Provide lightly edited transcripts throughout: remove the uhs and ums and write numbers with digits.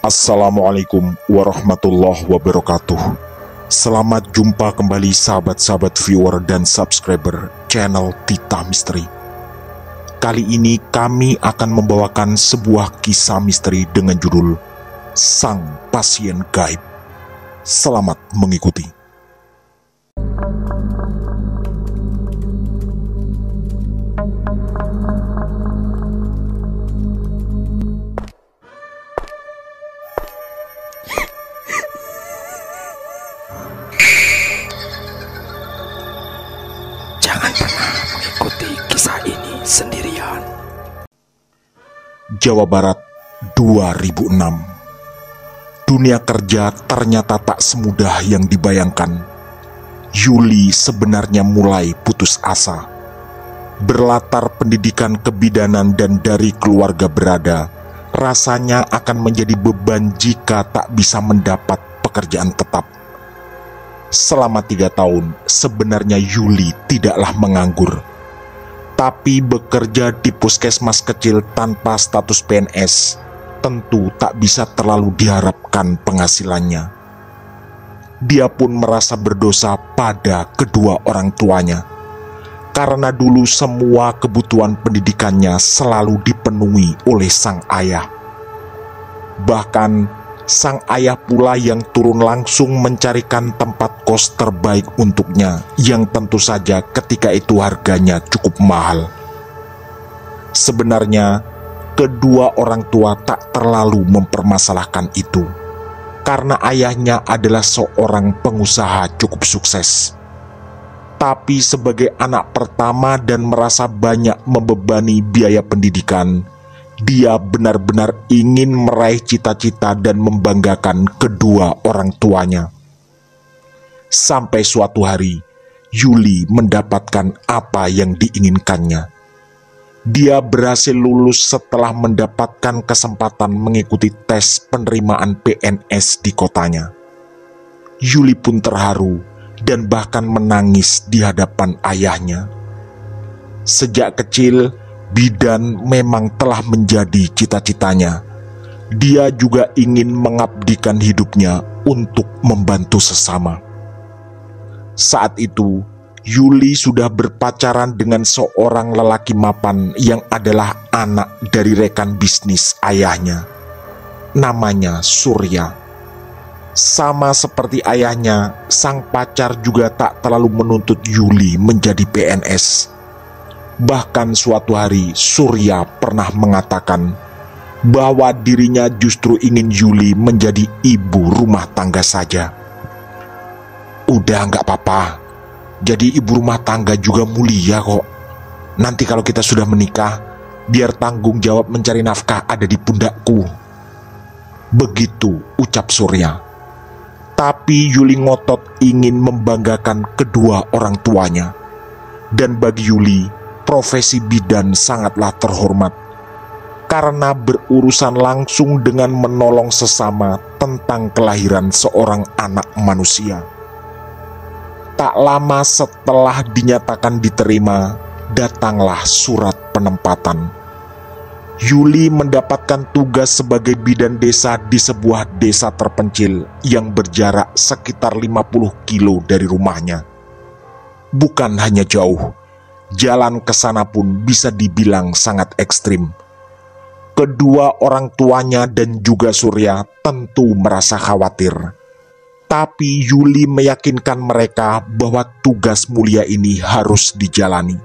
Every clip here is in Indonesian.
Assalamualaikum warahmatullahi wabarakatuh. Selamat jumpa kembali sahabat-sahabat viewer dan subscriber channel Tita Misteri. Kali ini kami akan membawakan sebuah kisah misteri dengan judul Sang Pasien Gaib. Selamat mengikuti. Jangan pernah mengikuti kisah ini sendirian. Jawa Barat 2006. Dunia kerja ternyata tak semudah yang dibayangkan. Yuli sebenarnya mulai putus asa. Berlatar pendidikan kebidanan dan dari keluarga berada, rasanya akan menjadi beban jika tak bisa mendapat pekerjaan tetap. Selama 3 tahun, sebenarnya Yuli tidaklah menganggur, tapi bekerja di puskesmas kecil tanpa status PNS tentu tak bisa terlalu diharapkan penghasilannya. Dia pun merasa berdosa pada kedua orang tuanya, karena dulu semua kebutuhan pendidikannya selalu dipenuhi oleh sang ayah. Bahkan sang ayah pula yang turun langsung mencarikan tempat kos terbaik untuknya, yang tentu saja ketika itu harganya cukup mahal. Sebenarnya, kedua orang tua tak terlalu mempermasalahkan itu, karena ayahnya adalah seorang pengusaha cukup sukses. Tapi sebagai anak pertama dan merasa banyak membebani biaya pendidikan, dia benar-benar ingin meraih cita-cita dan membanggakan kedua orang tuanya. Sampai suatu hari, Yuli mendapatkan apa yang diinginkannya. Dia berhasil lulus setelah mendapatkan kesempatan mengikuti tes penerimaan PNS di kotanya. Yuli pun terharu dan bahkan menangis di hadapan ayahnya. Sejak kecil, bidan memang telah menjadi cita-citanya. Dia juga ingin mengabdikan hidupnya untuk membantu sesama. Saat itu, Yuli sudah berpacaran dengan seorang lelaki mapan yang adalah anak dari rekan bisnis ayahnya. Namanya Surya. Sama seperti ayahnya, sang pacar juga tak terlalu menuntut Yuli menjadi PNS. Bahkan suatu hari Surya pernah mengatakan bahwa dirinya justru ingin Yuli menjadi ibu rumah tangga saja. Udah nggak apa-apa, jadi ibu rumah tangga juga mulia kok. Nanti kalau kita sudah menikah, biar tanggung jawab mencari nafkah ada di pundakku. Begitu ucap Surya. Tapi Yuli ngotot ingin membanggakan kedua orang tuanya. Dan bagi Yuli, profesi bidan sangatlah terhormat, karena berurusan langsung dengan menolong sesama tentang kelahiran seorang anak manusia. Tak lama setelah dinyatakan diterima, datanglah surat penempatan. Yuli mendapatkan tugas sebagai bidan desa di sebuah desa terpencil yang berjarak sekitar 50 kilo dari rumahnya. Bukan hanya jauh, jalan ke sana pun bisa dibilang sangat ekstrim. Kedua orang tuanya dan juga Surya tentu merasa khawatir. Tapi Yuli meyakinkan mereka bahwa tugas mulia ini harus dijalani.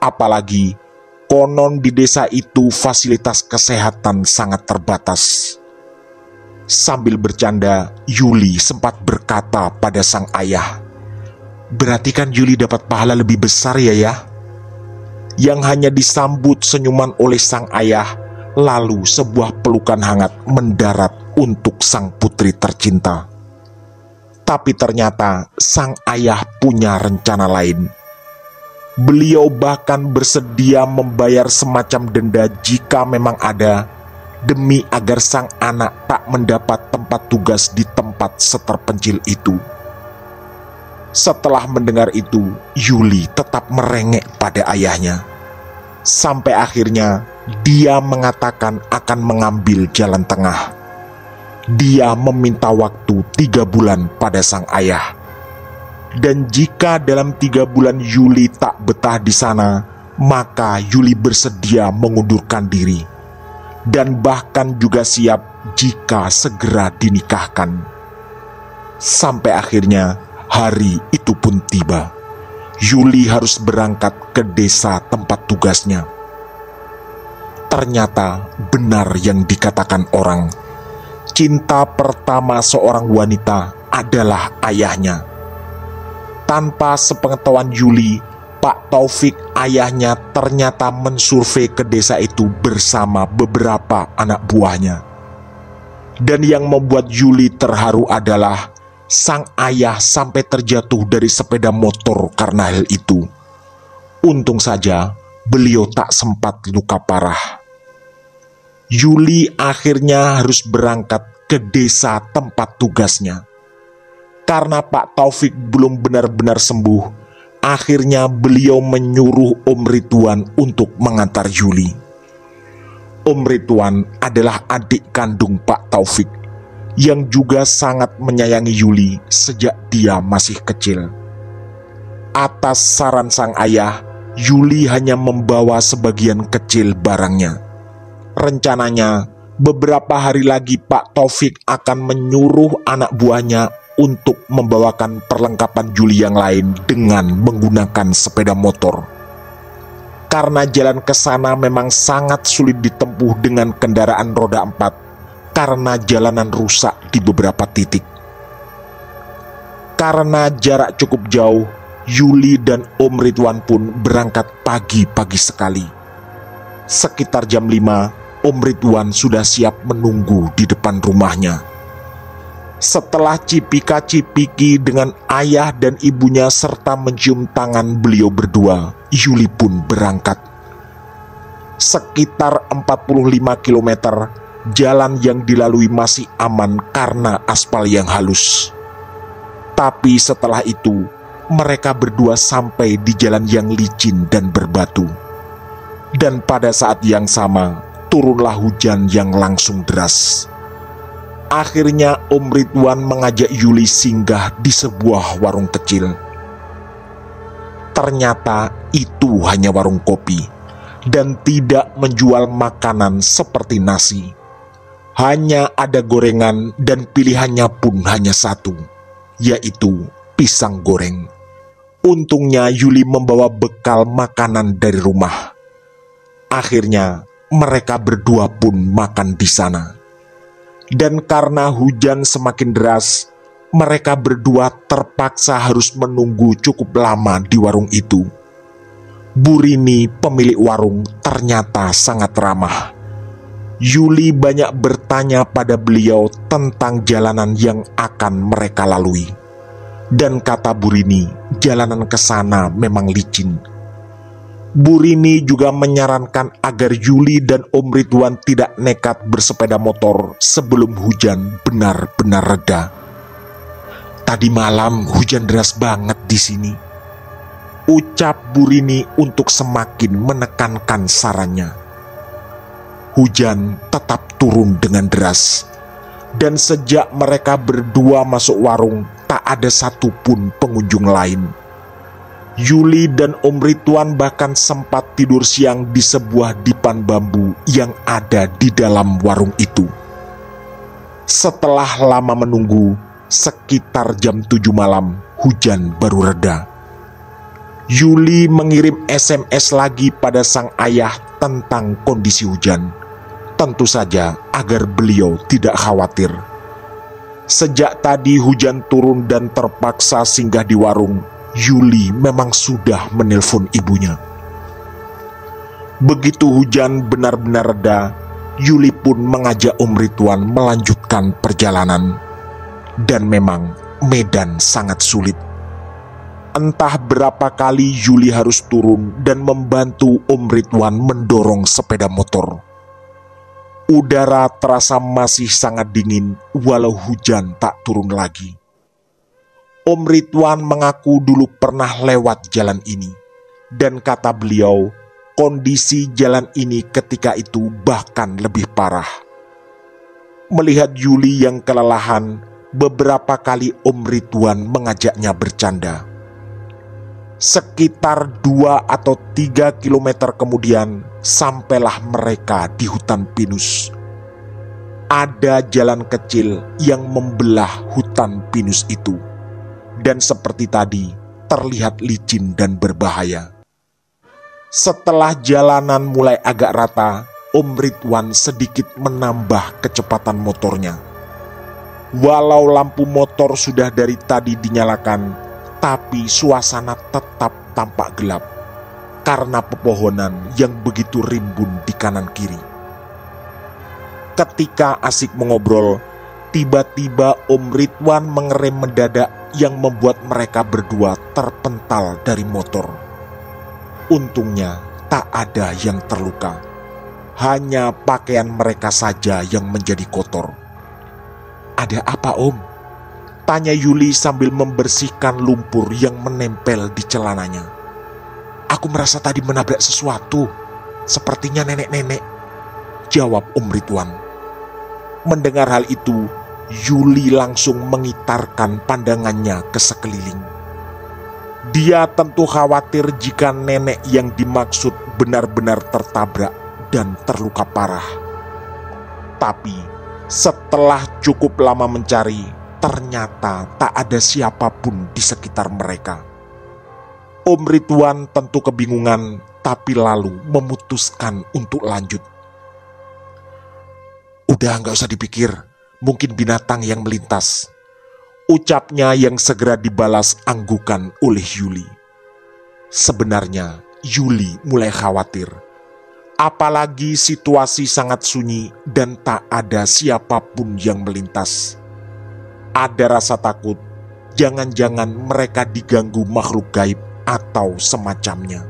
Apalagi, konon di desa itu fasilitas kesehatan sangat terbatas. Sambil bercanda, Yuli sempat berkata pada sang ayah, "Berarti kan Yuli dapat pahala lebih besar ya?" Yang hanya disambut senyuman oleh sang ayah, lalu sebuah pelukan hangat mendarat untuk sang putri tercinta. Tapi ternyata sang ayah punya rencana lain. Beliau bahkan bersedia membayar semacam denda jika memang ada, demi agar sang anak tak mendapat tempat tugas di tempat seterpencil itu. Setelah mendengar itu, Yuli tetap merengek pada ayahnya. Sampai akhirnya dia mengatakan akan mengambil jalan tengah. Dia meminta waktu 3 bulan pada sang ayah. Dan jika dalam 3 bulan Yuli tak betah di sana, maka Yuli bersedia mengundurkan diri. Dan bahkan juga siap jika segera dinikahkan. Sampai akhirnya hari itu pun tiba. Yuli harus berangkat ke desa tempat tugasnya. Ternyata benar yang dikatakan orang. Cinta pertama seorang wanita adalah ayahnya. Tanpa sepengetahuan Yuli, Pak Taufik ayahnya ternyata mensurvei ke desa itu bersama beberapa anak buahnya. Dan yang membuat Yuli terharu adalah sang ayah sampai terjatuh dari sepeda motor karena hal itu. Untung saja beliau tak sempat luka parah. Yuli akhirnya harus berangkat ke desa tempat tugasnya. Karena Pak Taufik belum benar-benar sembuh, akhirnya beliau menyuruh Om Ridwan untuk mengantar Yuli. Om Ridwan adalah adik kandung Pak Taufik yang juga sangat menyayangi Yuli sejak dia masih kecil. Atas saran sang ayah, Yuli hanya membawa sebagian kecil barangnya. Rencananya, beberapa hari lagi Pak Taufik akan menyuruh anak buahnya untuk membawakan perlengkapan Yuli yang lain dengan menggunakan sepeda motor. Karena jalan ke sana memang sangat sulit ditempuh dengan kendaraan roda 4 karena jalanan rusak di beberapa titik. Karena jarak cukup jauh, Yuli dan Om Ridwan pun berangkat pagi-pagi sekali. Sekitar jam 5, Om Ridwan sudah siap menunggu di depan rumahnya. Setelah cipika-cipiki dengan ayah dan ibunya serta mencium tangan beliau berdua, Yuli pun berangkat. Sekitar 45 km, jalan yang dilalui masih aman karena aspal yang halus. Tapi setelah itu, mereka berdua sampai di jalan yang licin dan berbatu. Dan pada saat yang sama, turunlah hujan yang langsung deras. Akhirnya Om Ridwan mengajak Yuli singgah di sebuah warung kecil. Ternyata itu hanya warung kopi dan tidak menjual makanan seperti nasi. Hanya ada gorengan dan pilihannya pun hanya satu, yaitu pisang goreng. Untungnya Yuli membawa bekal makanan dari rumah. Akhirnya mereka berdua pun makan di sana. Dan karena hujan semakin deras, mereka berdua terpaksa harus menunggu cukup lama di warung itu. Bu Rini, pemilik warung, ternyata sangat ramah. Yuli banyak bertanya pada beliau tentang jalanan yang akan mereka lalui. Dan kata Bu Rini, jalanan ke sana memang licin. Bu Rini juga menyarankan agar Yuli dan Om Ridwan tidak nekat bersepeda motor sebelum hujan benar-benar reda. Tadi malam hujan deras banget di sini, ucap Bu Rini untuk semakin menekankan sarannya. Hujan tetap turun dengan deras, dan sejak mereka berdua masuk warung, tak ada satupun pengunjung lain. Yuli dan Om Ridwan bahkan sempat tidur siang di sebuah dipan bambu yang ada di dalam warung itu. Setelah lama menunggu, sekitar jam 7 malam, hujan baru reda. Yuli mengirim SMS lagi pada sang ayah tentang kondisi hujan. Tentu saja agar beliau tidak khawatir. Sejak tadi hujan turun dan terpaksa singgah di warung, Yuli memang sudah menelpon ibunya. Begitu hujan benar-benar reda, Yuli pun mengajak Om Ridwan melanjutkan perjalanan. Dan memang medan sangat sulit. Entah berapa kali Yuli harus turun dan membantu Om Ridwan mendorong sepeda motor. Udara terasa masih sangat dingin walau hujan tak turun lagi. Om Ridwan mengaku dulu pernah lewat jalan ini, dan kata beliau, kondisi jalan ini ketika itu bahkan lebih parah. Melihat Yuli yang kelelahan, beberapa kali Om Ridwan mengajaknya bercanda. Sekitar 2 atau 3 kilometer kemudian, sampailah mereka di hutan pinus. Ada jalan kecil yang membelah hutan pinus itu, dan seperti tadi, terlihat licin dan berbahaya. Setelah jalanan mulai agak rata, Om Ridwan sedikit menambah kecepatan motornya. Walau lampu motor sudah dari tadi dinyalakan, tapi suasana tetap tampak gelap karena pepohonan yang begitu rimbun di kanan kiri. Ketika asik mengobrol, tiba-tiba Om Ridwan mengerem mendadak yang membuat mereka berdua terpental dari motor. Untungnya tak ada yang terluka, hanya pakaian mereka saja yang menjadi kotor. "Ada apa, Om?" tanya Yuli sambil membersihkan lumpur yang menempel di celananya. "Aku merasa tadi menabrak sesuatu, sepertinya nenek-nenek," jawab Om Ridwan. Mendengar hal itu, Yuli langsung mengitarkan pandangannya ke sekeliling. Dia tentu khawatir jika nenek yang dimaksud benar-benar tertabrak dan terluka parah. Tapi setelah cukup lama mencari, ternyata tak ada siapapun di sekitar mereka. Om Ridwan tentu kebingungan, tapi lalu memutuskan untuk lanjut. "Udah gak usah dipikir, mungkin binatang yang melintas," ucapnya yang segera dibalas anggukan oleh Yuli. Sebenarnya Yuli mulai khawatir, apalagi situasi sangat sunyi dan tak ada siapapun yang melintas. Ada rasa takut, jangan-jangan mereka diganggu makhluk gaib atau semacamnya.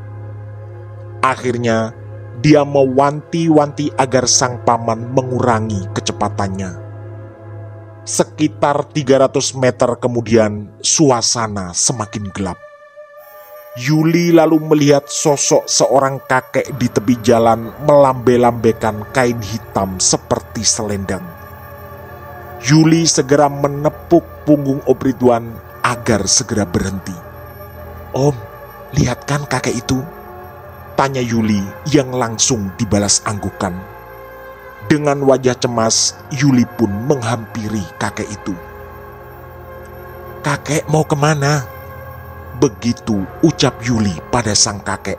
Akhirnya, dia mewanti-wanti agar sang paman mengurangi kecepatannya. Sekitar 300 meter kemudian, suasana semakin gelap. Yuli lalu melihat sosok seorang kakek di tepi jalan melambe-lambekan kain hitam seperti selendang. Yuli segera menepuk punggung Om Ridwan agar segera berhenti. "Om, lihat kan kakek itu?" tanya Yuli yang langsung dibalas anggukan. Dengan wajah cemas, Yuli pun menghampiri kakek itu. "Kakek mau kemana?" begitu ucap Yuli pada sang kakek.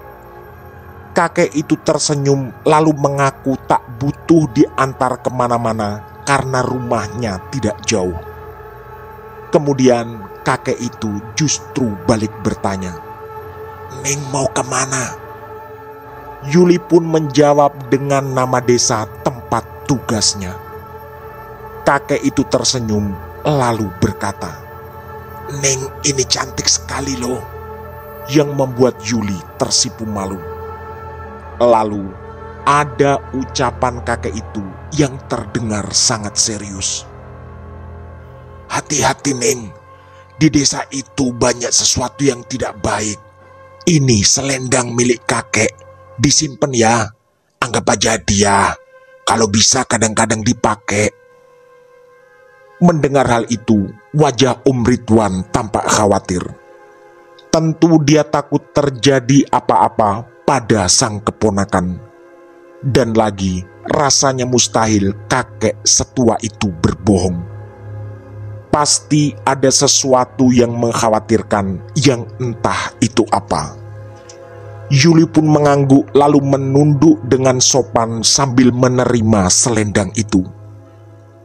Kakek itu tersenyum lalu mengaku tak butuh diantar kemana-mana karena rumahnya tidak jauh. Kemudian kakek itu justru balik bertanya, "Neng mau kemana?" Yuli pun menjawab dengan nama desa tempat tugasnya. Kakek itu tersenyum lalu berkata, "Neng ini cantik sekali loh," yang membuat Yuli tersipu malu. Lalu ada ucapan kakek itu yang terdengar sangat serius. "Hati-hati Neng, di desa itu banyak sesuatu yang tidak baik. Ini selendang milik kakek, disimpan ya, anggap aja dia. Kalau bisa kadang-kadang dipakai." Mendengar hal itu, wajah Om Ridwan tampak khawatir. Tentu dia takut terjadi apa-apa pada sang keponakan. Dan lagi, rasanya mustahil kakek setua itu berbohong. Pasti ada sesuatu yang mengkhawatirkan, yang entah itu apa. Yuli pun mengangguk lalu menunduk dengan sopan sambil menerima selendang itu.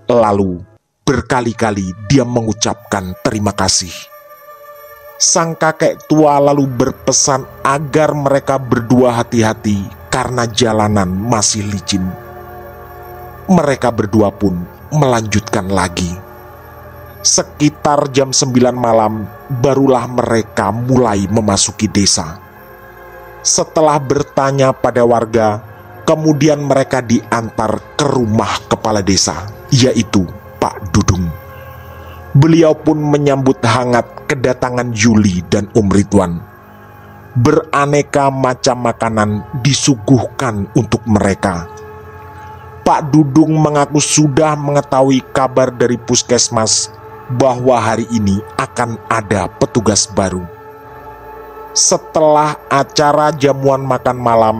Lalu berkali-kali dia mengucapkan terima kasih. Sang kakek tua lalu berpesan agar mereka berdua hati-hati karena jalanan masih licin. Mereka berdua pun melanjutkan lagi. Sekitar jam 9 malam barulah mereka mulai memasuki desa. Setelah bertanya pada warga, kemudian mereka diantar ke rumah kepala desa, yaitu Pak Dudung. Beliau pun menyambut hangat kedatangan Yuli dan Om Ridwan. Beraneka macam makanan disuguhkan untuk mereka. Pak Dudung mengaku sudah mengetahui kabar dari puskesmas bahwa hari ini akan ada petugas baru. Setelah acara jamuan makan malam,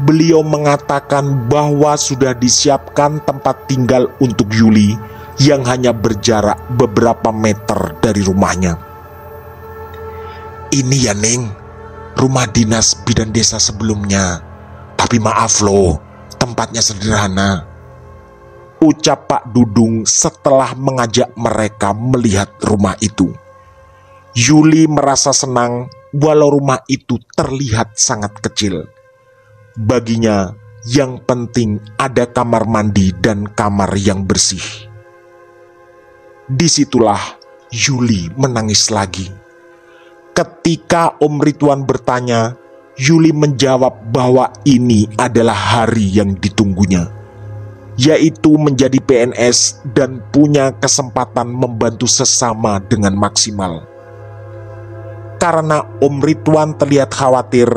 beliau mengatakan bahwa sudah disiapkan tempat tinggal untuk Yuli yang hanya berjarak beberapa meter dari rumahnya. "Ini ya Ning, rumah dinas bidan desa sebelumnya. Tapi maaf loh, tempatnya sederhana," ucap Pak Dudung setelah mengajak mereka melihat rumah itu. Yuli merasa senang walau rumah itu terlihat sangat kecil. Baginya, yang penting ada kamar mandi dan kamar yang bersih. Disitulah Yuli menangis lagi. Ketika Om Ridwan bertanya, Yuli menjawab bahwa ini adalah hari yang ditunggunya, yaitu menjadi PNS dan punya kesempatan membantu sesama dengan maksimal. Karena Om Ridwan terlihat khawatir,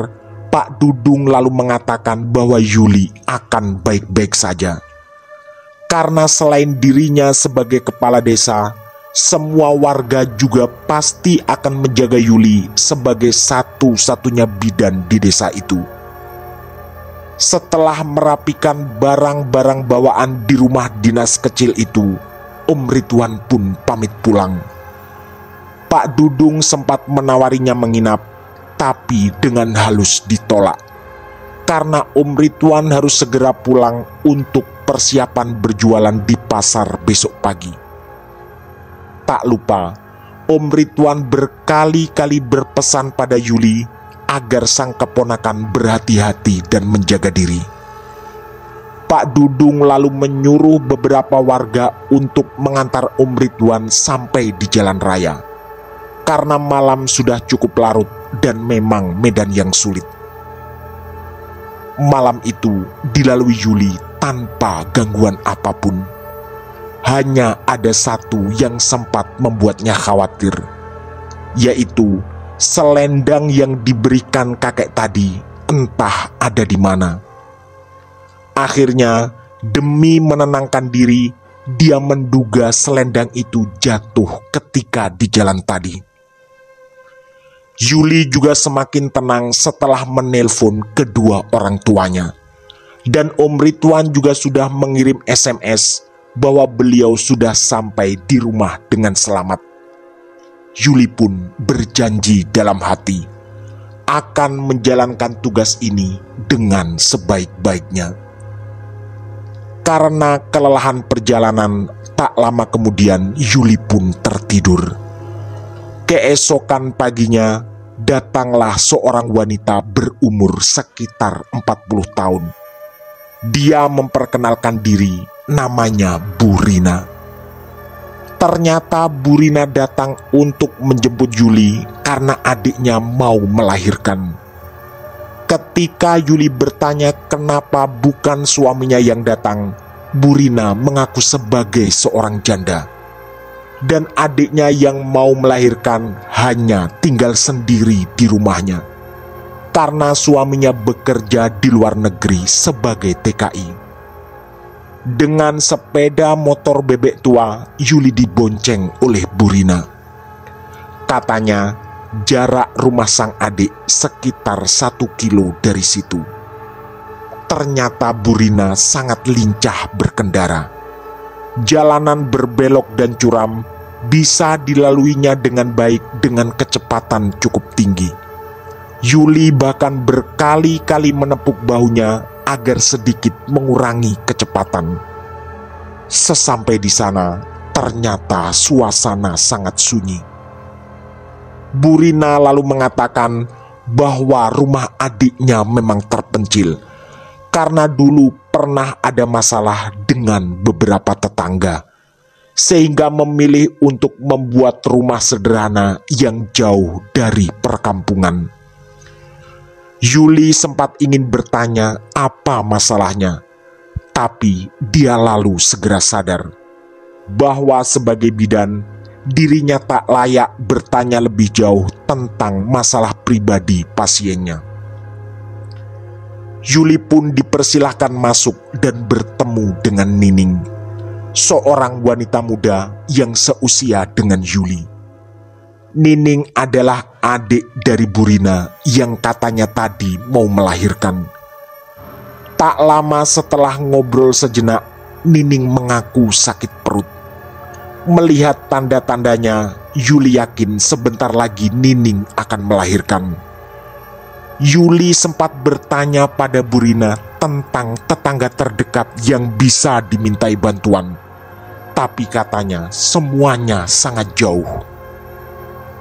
Pak Dudung lalu mengatakan bahwa Yuli akan baik-baik saja. Karena selain dirinya sebagai kepala desa, semua warga juga pasti akan menjaga Yuli sebagai satu-satunya bidan di desa itu. Setelah merapikan barang-barang bawaan di rumah dinas kecil itu, Om Ridwan pun pamit pulang. Pak Dudung sempat menawarinya menginap, tapi dengan halus ditolak. Karena Om Ridwan harus segera pulang untuk persiapan berjualan di pasar besok pagi. Tak lupa, Om Ridwan berkali-kali berpesan pada Yuli agar sang keponakan berhati-hati dan menjaga diri. Pak Dudung lalu menyuruh beberapa warga untuk mengantar Om Ridwan sampai di jalan raya. Karena malam sudah cukup larut dan memang medan yang sulit. Malam itu dilalui Yuli tanpa gangguan apapun. Hanya ada satu yang sempat membuatnya khawatir, yaitu selendang yang diberikan kakek tadi entah ada di mana. Akhirnya, demi menenangkan diri, dia menduga selendang itu jatuh ketika di jalan tadi. Yuli juga semakin tenang setelah menelpon kedua orang tuanya. Dan Om Ridwan juga sudah mengirim SMS bahwa beliau sudah sampai di rumah dengan selamat. Yuli pun berjanji dalam hati akan menjalankan tugas ini dengan sebaik-baiknya. Karena kelelahan perjalanan, tak lama kemudian Yuli pun tertidur. Keesokan paginya, datanglah seorang wanita berumur sekitar 40 tahun. Dia memperkenalkan diri, namanya Bu Rina. Ternyata Bu Rina datang untuk menjemput Yuli karena adiknya mau melahirkan. Ketika Yuli bertanya kenapa bukan suaminya yang datang, Bu Rina mengaku sebagai seorang janda. Dan adiknya yang mau melahirkan hanya tinggal sendiri di rumahnya, karena suaminya bekerja di luar negeri sebagai TKI. Dengan sepeda motor bebek tua, Yuli dibonceng oleh Bu Rina. Katanya, jarak rumah sang adik sekitar 1 kilo dari situ. Ternyata Bu Rina sangat lincah berkendara. Jalanan berbelok dan curam bisa dilaluinya dengan baik dengan kecepatan cukup tinggi. Yuli bahkan berkali-kali menepuk bahunya agar sedikit mengurangi kecepatan. Sesampai di sana, ternyata suasana sangat sunyi. Bu Rina lalu mengatakan bahwa rumah adiknya memang terpencil karena dulu pernah ada masalah dengan beberapa tetangga, sehingga memilih untuk membuat rumah sederhana yang jauh dari perkampungan. Yuli sempat ingin bertanya apa masalahnya, tapi dia lalu segera sadar bahwa sebagai bidan, dirinya tak layak bertanya lebih jauh tentang masalah pribadi pasiennya. Yuli pun dipersilahkan masuk dan bertemu dengan Nining, seorang wanita muda yang seusia dengan Yuli. Nining adalah adik dari Burina yang katanya tadi mau melahirkan. Tak lama setelah ngobrol sejenak, Nining mengaku sakit perut. Melihat tanda-tandanya, Yuli yakin sebentar lagi Nining akan melahirkan. Yuli sempat bertanya pada Burina tentang tetangga terdekat yang bisa dimintai bantuan, tapi katanya semuanya sangat jauh.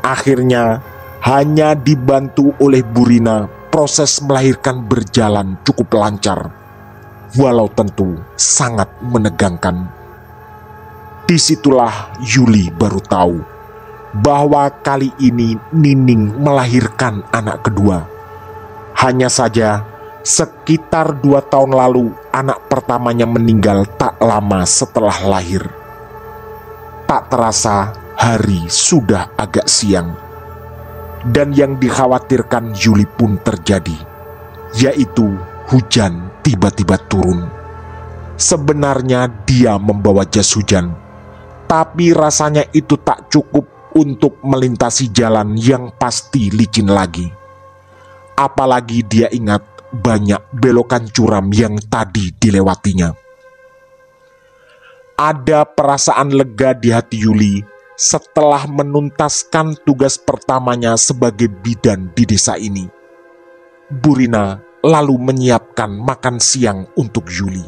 Akhirnya, hanya dibantu oleh Burina, proses melahirkan berjalan cukup lancar, walau tentu sangat menegangkan. Disitulah Yuli baru tahu bahwa kali ini Nining melahirkan anak kedua. Hanya saja, sekitar 2 tahun lalu anak pertamanya meninggal tak lama setelah lahir. Tak terasa hari sudah agak siang. Dan yang dikhawatirkan Yuli pun terjadi, yaitu hujan tiba-tiba turun. Sebenarnya dia membawa jas hujan, tapi rasanya itu tak cukup untuk melintasi jalan yang pasti licin lagi. Apalagi dia ingat banyak belokan curam yang tadi dilewatinya. Ada perasaan lega di hati Yuli setelah menuntaskan tugas pertamanya sebagai bidan di desa ini. Burina lalu menyiapkan makan siang untuk Yuli.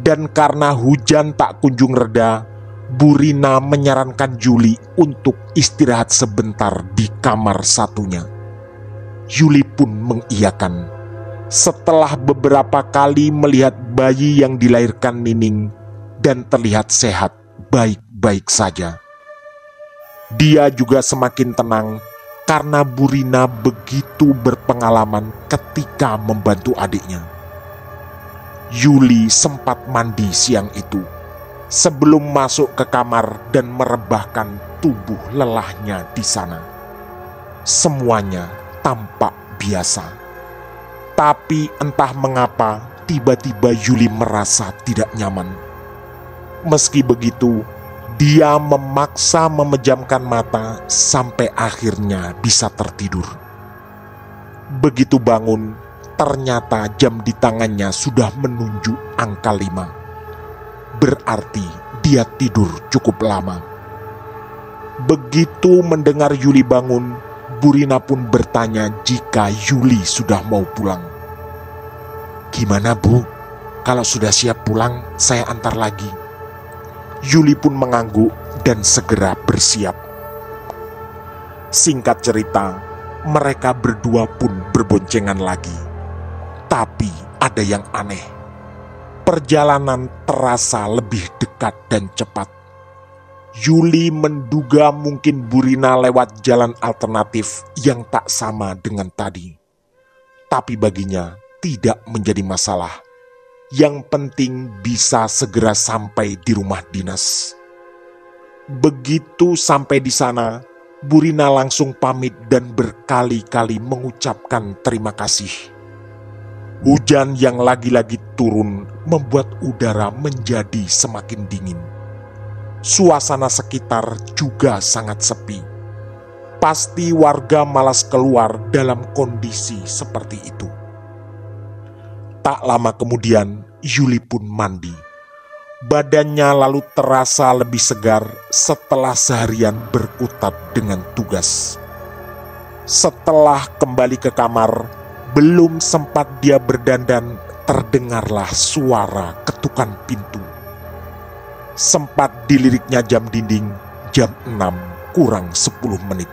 Dan karena hujan tak kunjung reda, Burina menyarankan Yuli untuk istirahat sebentar di kamar satunya. Yuli pun mengiyakan. Setelah beberapa kali melihat bayi yang dilahirkan Nining dan terlihat sehat baik-baik saja, dia juga semakin tenang karena Burina begitu berpengalaman ketika membantu adiknya. Yuli sempat mandi siang itu sebelum masuk ke kamar dan merebahkan tubuh lelahnya di sana. Semuanya tampak biasa. Tapi entah mengapa tiba-tiba Yuli merasa tidak nyaman. Meski begitu, dia memaksa memejamkan mata sampai akhirnya bisa tertidur. Begitu bangun, ternyata jam di tangannya sudah menunjuk angka 5. Berarti dia tidur cukup lama. Begitu mendengar Yuli bangun, Burina pun bertanya jika Yuli sudah mau pulang. "Gimana, Bu? Kalau sudah siap pulang, saya antar lagi." Yuli pun mengangguk dan segera bersiap. Singkat cerita, mereka berdua pun berboncengan lagi. Tapi ada yang aneh. Perjalanan terasa lebih dekat dan cepat. Yuli menduga mungkin Burina lewat jalan alternatif yang tak sama dengan tadi. Tapi baginya tidak menjadi masalah. Yang penting bisa segera sampai di rumah dinas. Begitu sampai di sana, Burina langsung pamit dan berkali-kali mengucapkan terima kasih. Hujan yang lagi-lagi turun membuat udara menjadi semakin dingin. Suasana sekitar juga sangat sepi. Pasti warga malas keluar dalam kondisi seperti itu. Tak lama kemudian, Yuli pun mandi. Badannya lalu terasa lebih segar setelah seharian berkutat dengan tugas. Setelah kembali ke kamar, belum sempat dia berdandan, terdengarlah suara ketukan pintu. Sempat diliriknya jam dinding, jam 6 kurang 10 menit.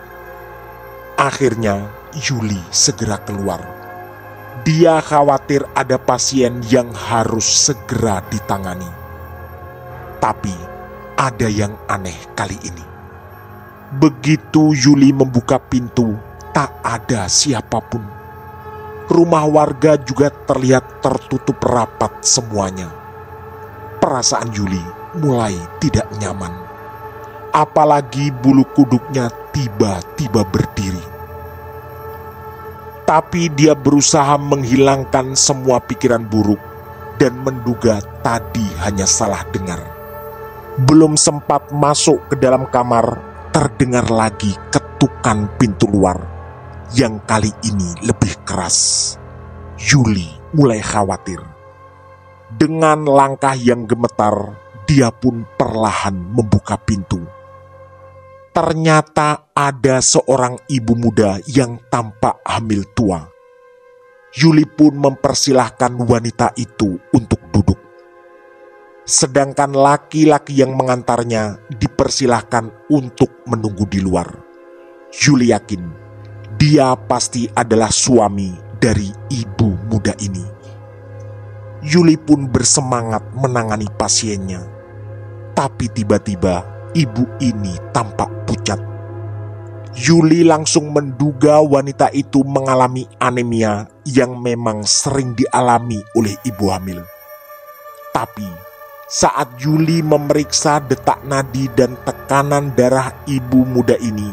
Akhirnya Yuli segera keluar. Dia khawatir ada pasien yang harus segera ditangani. Tapi ada yang aneh kali ini. Begitu Yuli membuka pintu, tak ada siapapun. Rumah warga juga terlihat tertutup rapat semuanya. Perasaan Yuli mulai tidak nyaman. Apalagi bulu kuduknya tiba-tiba berdiri. Tapi dia berusaha menghilangkan semua pikiran buruk dan menduga tadi hanya salah dengar. Belum sempat masuk ke dalam kamar, terdengar lagi ketukan pintu luar yang kali ini lebih keras. Yuli mulai khawatir. Dengan langkah yang gemetar, dia pun perlahan membuka pintu. Ternyata ada seorang ibu muda yang tampak hamil tua. Yuli pun mempersilahkan wanita itu untuk duduk. Sedangkan laki-laki yang mengantarnya dipersilahkan untuk menunggu di luar. Yuli yakin dia pasti adalah suami dari ibu muda ini. Yuli pun bersemangat menangani pasiennya. Tapi tiba-tiba ibu ini tampak pucat. Yuli langsung menduga wanita itu mengalami anemia yang memang sering dialami oleh ibu hamil. Tapi saat Yuli memeriksa detak nadi dan tekanan darah ibu muda ini,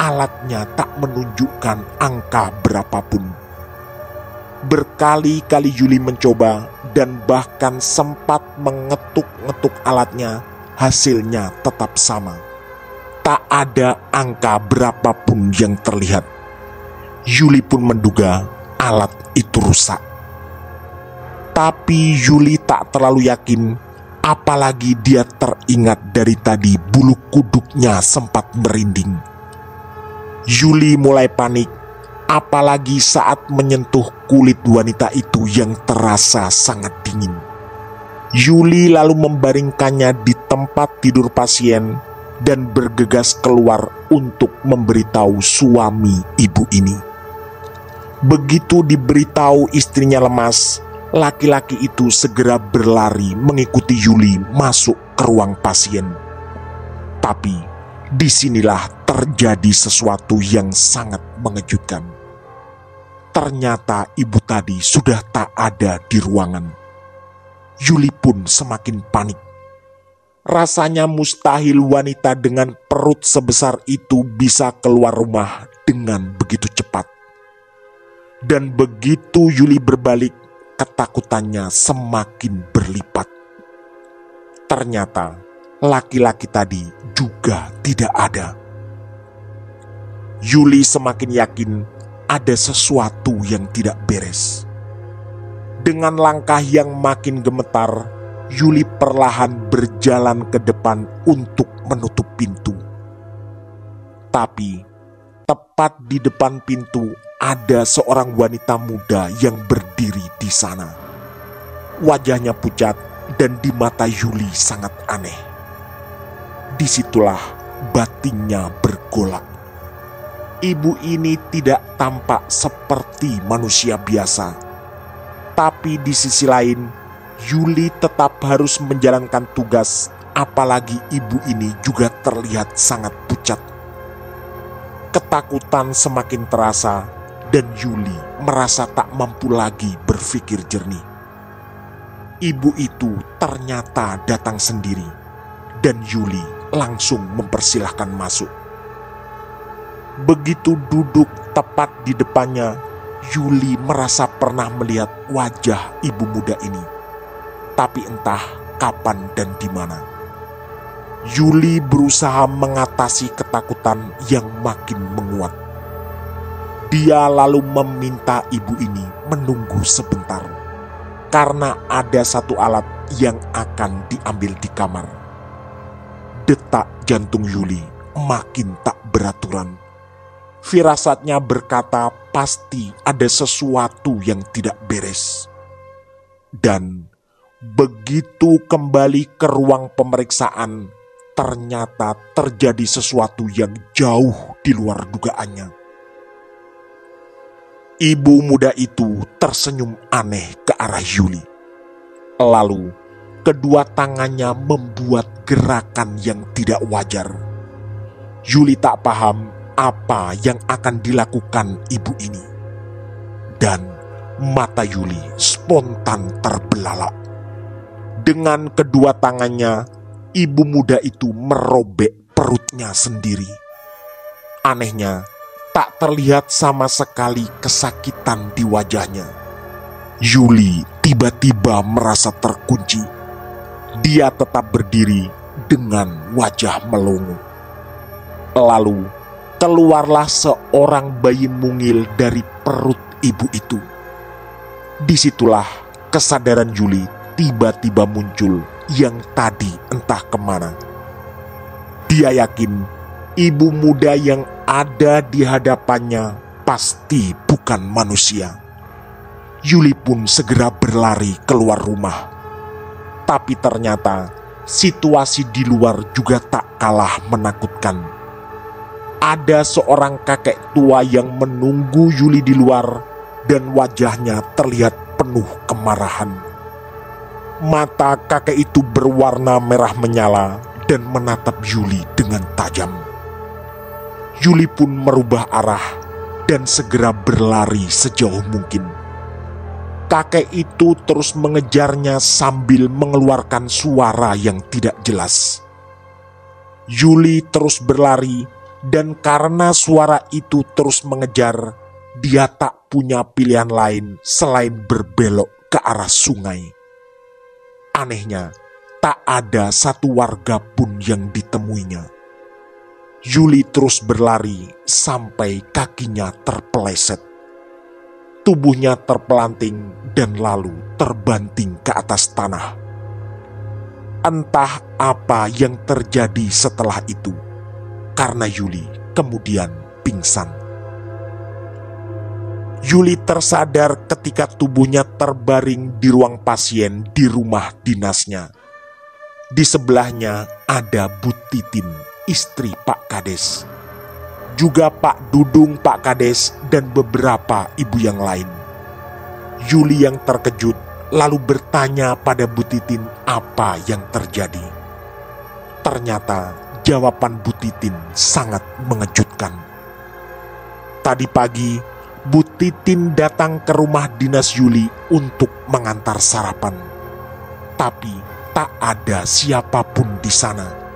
alatnya tak menunjukkan angka berapapun. Berkali-kali Yuli mencoba dan bahkan sempat mengetuk-ngetuk alatnya, hasilnya tetap sama. Tak ada angka berapapun yang terlihat. Yuli pun menduga alat itu rusak. Tapi Yuli tak terlalu yakin, apalagi dia teringat dari tadi bulu kuduknya sempat merinding. Yuli mulai panik, apalagi saat menyentuh kulit wanita itu yang terasa sangat dingin. Yuli lalu membaringkannya di tempat tidur pasien dan bergegas keluar untuk memberitahu suami ibu ini. Begitu diberitahu istrinya lemas, laki-laki itu segera berlari mengikuti Yuli masuk ke ruang pasien. Tapi disinilah terjadi sesuatu yang sangat mengejutkan. Ternyata ibu tadi sudah tak ada di ruangan. Yuli pun semakin panik. Rasanya mustahil wanita dengan perut sebesar itu bisa keluar rumah dengan begitu cepat. Dan begitu Yuli berbalik, ketakutannya semakin berlipat. Ternyata laki-laki tadi juga tidak ada. Yuli semakin yakin ada sesuatu yang tidak beres. Dengan langkah yang makin gemetar, Yuli perlahan berjalan ke depan untuk menutup pintu. Tapi tepat di depan pintu ada seorang wanita muda yang berdiri di sana. Wajahnya pucat dan di mata Yuli sangat aneh. Disitulah batinnya bergolak. Ibu ini tidak tampak seperti manusia biasa. Tapi di sisi lain, Yuli tetap harus menjalankan tugas, apalagi ibu ini juga terlihat sangat pucat. Ketakutan semakin terasa dan Yuli merasa tak mampu lagi berpikir jernih. Ibu itu ternyata datang sendiri dan Yuli langsung mempersilahkan masuk. Begitu duduk tepat di depannya, Yuli merasa pernah melihat wajah ibu muda ini. Tapi entah kapan dan di mana. Yuli berusaha mengatasi ketakutan yang makin menguat. Dia lalu meminta ibu ini menunggu sebentar, karena ada satu alat yang akan diambil di kamar. Detak jantung Yuli makin tak beraturan. Firasatnya berkata pasti ada sesuatu yang tidak beres. Dan begitu kembali ke ruang pemeriksaan, ternyata terjadi sesuatu yang jauh di luar dugaannya. Ibu muda itu tersenyum aneh ke arah Yuli. Lalu, kedua tangannya membuat gerakan yang tidak wajar. Yuli tak paham apa yang akan dilakukan ibu ini. Dan mata Yuli spontan terbelalak. Dengan kedua tangannya, ibu muda itu merobek perutnya sendiri. Anehnya, Tak terlihat sama sekali kesakitan di wajahnya. Yuli tiba-tiba merasa terkunci. Dia tetap berdiri dengan wajah melongo. Lalu keluarlah seorang bayi mungil dari perut ibu itu. Disitulah kesadaran Yuli tiba-tiba muncul yang tadi entah kemana. Dia yakin ibu muda yang ada di hadapannya pasti bukan manusia. Yuli pun segera berlari keluar rumah. Tapi ternyata situasi di luar juga tak kalah menakutkan. Ada seorang kakek tua yang menunggu Yuli di luar dan wajahnya terlihat penuh kemarahan. Mata kakek itu berwarna merah menyala dan menatap Yuli dengan tajam. Yuli pun merubah arah dan segera berlari sejauh mungkin. Kakek itu terus mengejarnya sambil mengeluarkan suara yang tidak jelas. Yuli terus berlari dan karena suara itu terus mengejar, dia tak punya pilihan lain selain berbelok ke arah sungai. Anehnya, tak ada satu warga pun yang ditemuinya. Yuli terus berlari sampai kakinya terpeleset. Tubuhnya terpelanting dan lalu terbanting ke atas tanah. Entah apa yang terjadi setelah itu, karena Yuli kemudian pingsan. Yuli tersadar ketika tubuhnya terbaring di ruang pasien di rumah dinasnya. Di sebelahnya ada Bu Titin, istri Pak Kades. Juga Pak Dudung, Pak Kades, dan beberapa ibu yang lain. Yuli yang terkejut lalu bertanya pada Bu Titin apa yang terjadi. Ternyata jawaban Bu Titin sangat mengejutkan. Tadi pagi, Bu Titin datang ke rumah dinas Yuli untuk mengantar sarapan. Tapi tak ada siapapun di sana.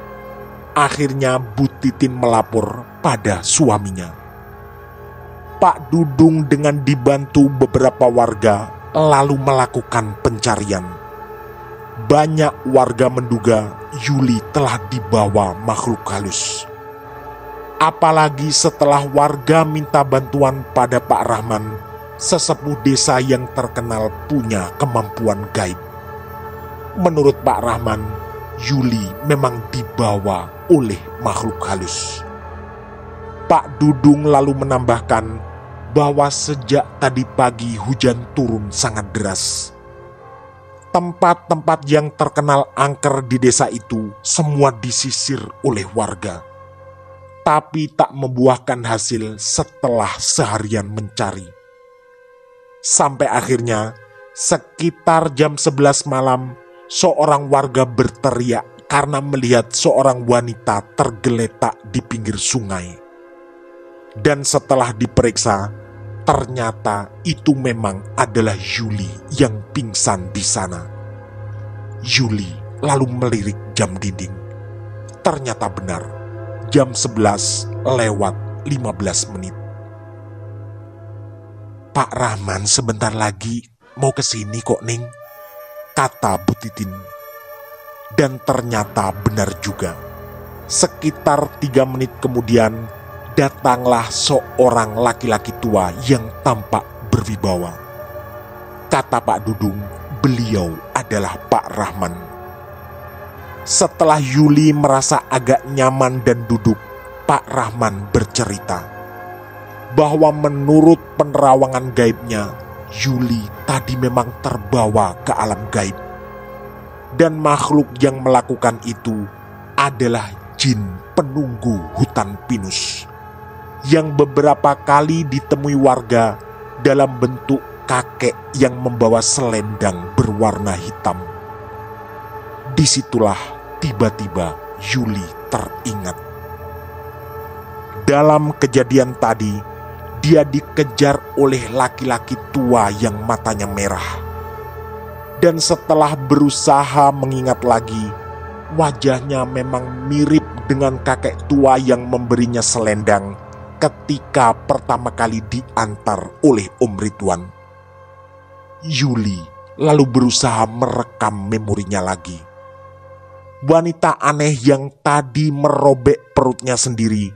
Akhirnya Bu Titin melapor pada suaminya. Pak Dudung dengan dibantu beberapa warga lalu melakukan pencarian. Banyak warga menduga Yuli telah dibawa makhluk halus. Apalagi setelah warga minta bantuan pada Pak Rahman, sesepuh desa yang terkenal punya kemampuan gaib. Menurut Pak Rahman, Yuli memang dibawa oleh makhluk halus. Pak Dudung lalu menambahkan bahwa sejak tadi pagi hujan turun sangat deras. Tempat-tempat yang terkenal angker di desa itu semua disisir oleh warga. Tapi tak membuahkan hasil setelah seharian mencari. Sampai akhirnya sekitar jam 11 malam, seorang warga berteriak karena melihat seorang wanita tergeletak di pinggir sungai. Dan setelah diperiksa, ternyata itu memang adalah Yuli yang pingsan di sana. Yuli lalu melirik jam dinding. Ternyata benar, jam 11:15 menit. Pak Rahman sebentar lagi mau kesini kok, Ning, kata Bu Titin. Dan ternyata benar juga. Sekitar 3 menit kemudian, datanglah seorang laki-laki tua yang tampak berwibawa. Kata Pak Dudung, beliau adalah Pak Rahman. Setelah Yuli merasa agak nyaman dan duduk, Pak Rahman bercerita bahwa menurut penerawangan gaibnya, Yuli tadi memang terbawa ke alam gaib. Dan makhluk yang melakukan itu adalah jin penunggu hutan pinus, yang beberapa kali ditemui warga dalam bentuk kakek yang membawa selendang berwarna hitam. Disitulah tiba-tiba Yuli teringat. Dalam kejadian tadi, dia dikejar oleh laki-laki tua yang matanya merah. Dan setelah berusaha mengingat lagi, wajahnya memang mirip dengan kakek tua yang memberinya selendang ketika pertama kali diantar oleh Om Ridwan. Yuli lalu berusaha merekam memorinya lagi. Wanita aneh yang tadi merobek perutnya sendiri,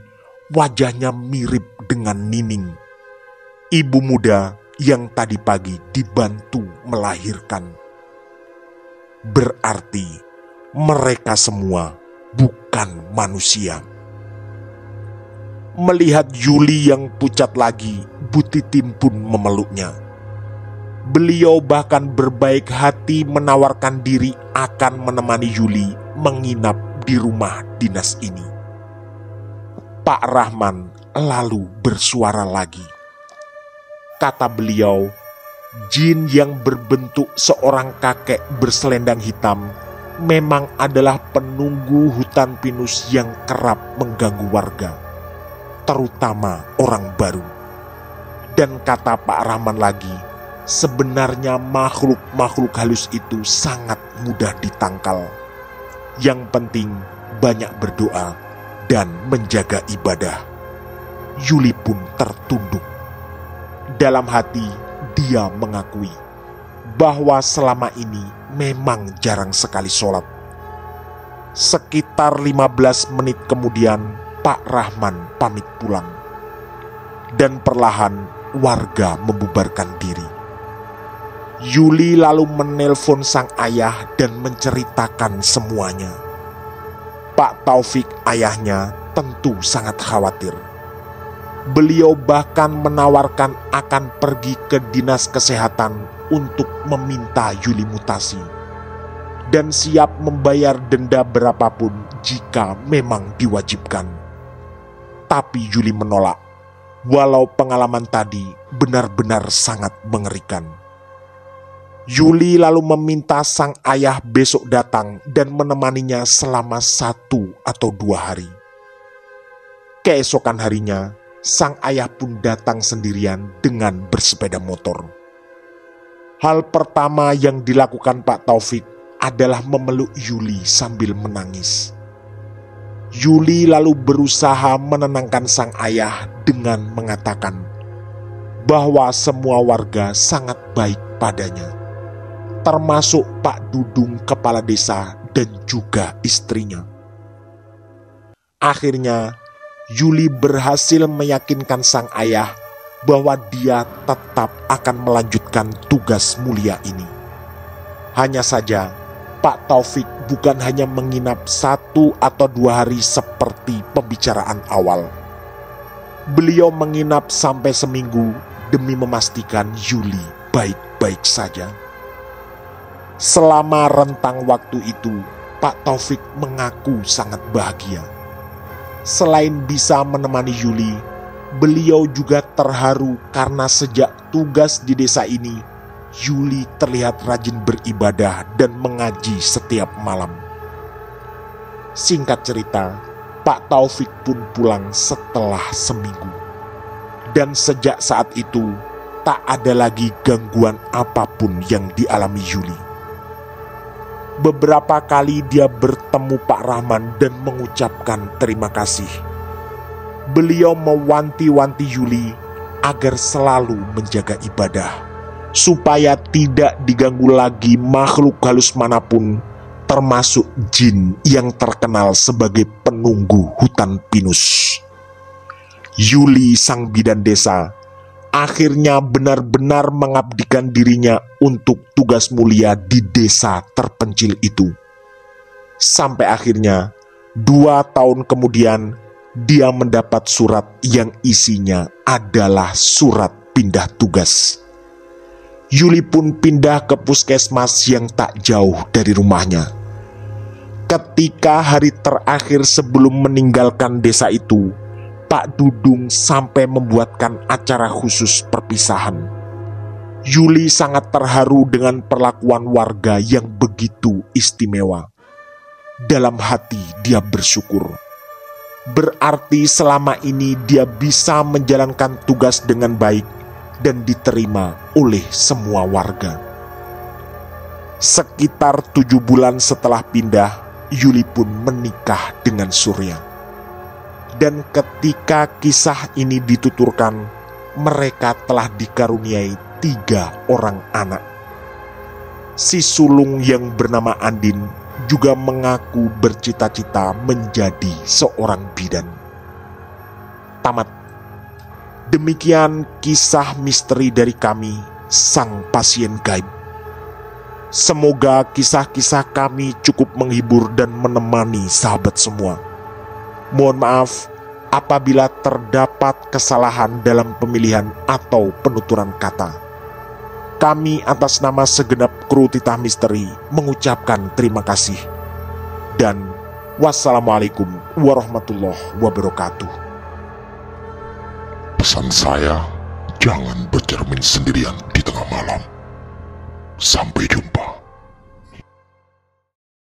wajahnya mirip dengan Nining, ibu muda yang tadi pagi dibantu melahirkan. Berarti mereka semua bukan manusia. Melihat Yuli yang pucat lagi, Bu Titin pun memeluknya. Beliau bahkan berbaik hati menawarkan diri akan menemani Yuli menginap di rumah dinas ini. Pak Rahman lalu bersuara lagi. Kata beliau, jin yang berbentuk seorang kakek berselendang hitam memang adalah penunggu hutan pinus yang kerap mengganggu warga, terutama orang baru. Dan kata Pak Rahman lagi, sebenarnya makhluk-makhluk halus itu sangat mudah ditangkal. Yang penting banyak berdoa dan menjaga ibadah. Yuli pun tertunduk. Dalam hati dia mengakui bahwa selama ini memang jarang sekali sholat. Sekitar 15 menit kemudian Pak Rahman pamit pulang. Dan perlahan warga membubarkan diri. Yuli lalu menelpon sang ayah dan menceritakan semuanya. Pak Taufik ayahnya tentu sangat khawatir. Beliau bahkan menawarkan akan pergi ke dinas kesehatan untuk meminta Yuli mutasi. Dan siap membayar denda berapapun jika memang diwajibkan. Tapi Yuli menolak, walau pengalaman tadi benar-benar sangat mengerikan. Yuli lalu meminta sang ayah besok datang dan menemaninya selama 1 atau 2 hari. Keesokan harinya, sang ayah pun datang sendirian dengan bersepeda motor. Hal pertama yang dilakukan Pak Taufik adalah memeluk Yuli sambil menangis. Yuli lalu berusaha menenangkan sang ayah dengan mengatakan bahwa semua warga sangat baik padanya, termasuk Pak Dudung kepala desa dan juga istrinya. Akhirnya Yuli berhasil meyakinkan sang ayah bahwa dia tetap akan melanjutkan tugas mulia ini. Hanya saja Pak Taufik bukan hanya menginap 1 atau 2 hari seperti pembicaraan awal. Beliau menginap sampai seminggu demi memastikan Yuli baik-baik saja. Selama rentang waktu itu, Pak Taufik mengaku sangat bahagia. Selain bisa menemani Yuli, beliau juga terharu karena sejak tugas di desa ini, Yuli terlihat rajin beribadah dan mengaji setiap malam. Singkat cerita, Pak Taufik pun pulang setelah seminggu. Dan sejak saat itu, tak ada lagi gangguan apapun yang dialami Yuli. Beberapa kali dia bertemu Pak Rahman dan mengucapkan terima kasih. Beliau mewanti-wanti Yuli agar selalu menjaga ibadah, supaya tidak diganggu lagi makhluk halus manapun, termasuk jin yang terkenal sebagai penunggu hutan pinus. Yuli sang bidan desa akhirnya benar-benar mengabdikan dirinya untuk tugas mulia di desa terpencil itu. Sampai akhirnya 2 tahun kemudian dia mendapat surat yang isinya adalah surat pindah tugas. Yuli pun pindah ke puskesmas yang tak jauh dari rumahnya. Ketika hari terakhir sebelum meninggalkan desa itu, Pak Dudung sampai membuatkan acara khusus perpisahan. Yuli sangat terharu dengan perlakuan warga yang begitu istimewa. Dalam hati dia bersyukur. Berarti selama ini dia bisa menjalankan tugas dengan baik dan diterima oleh semua warga. Sekitar 7 bulan setelah pindah, Yuli pun menikah dengan Surya. Dan ketika kisah ini dituturkan, mereka telah dikaruniai 3 orang anak. Si sulung yang bernama Andin juga mengaku bercita-cita menjadi seorang bidan. Tamat. Demikian kisah misteri dari kami, Sang Pasien Gaib. Semoga kisah-kisah kami cukup menghibur dan menemani sahabat semua. Mohon maaf apabila terdapat kesalahan dalam pemilihan atau penuturan kata. Kami atas nama segenap kru Titah Misteri mengucapkan terima kasih. Dan wassalamualaikum warahmatullahi wabarakatuh. Pesan saya, jangan bercermin sendirian di tengah malam. Sampai jumpa.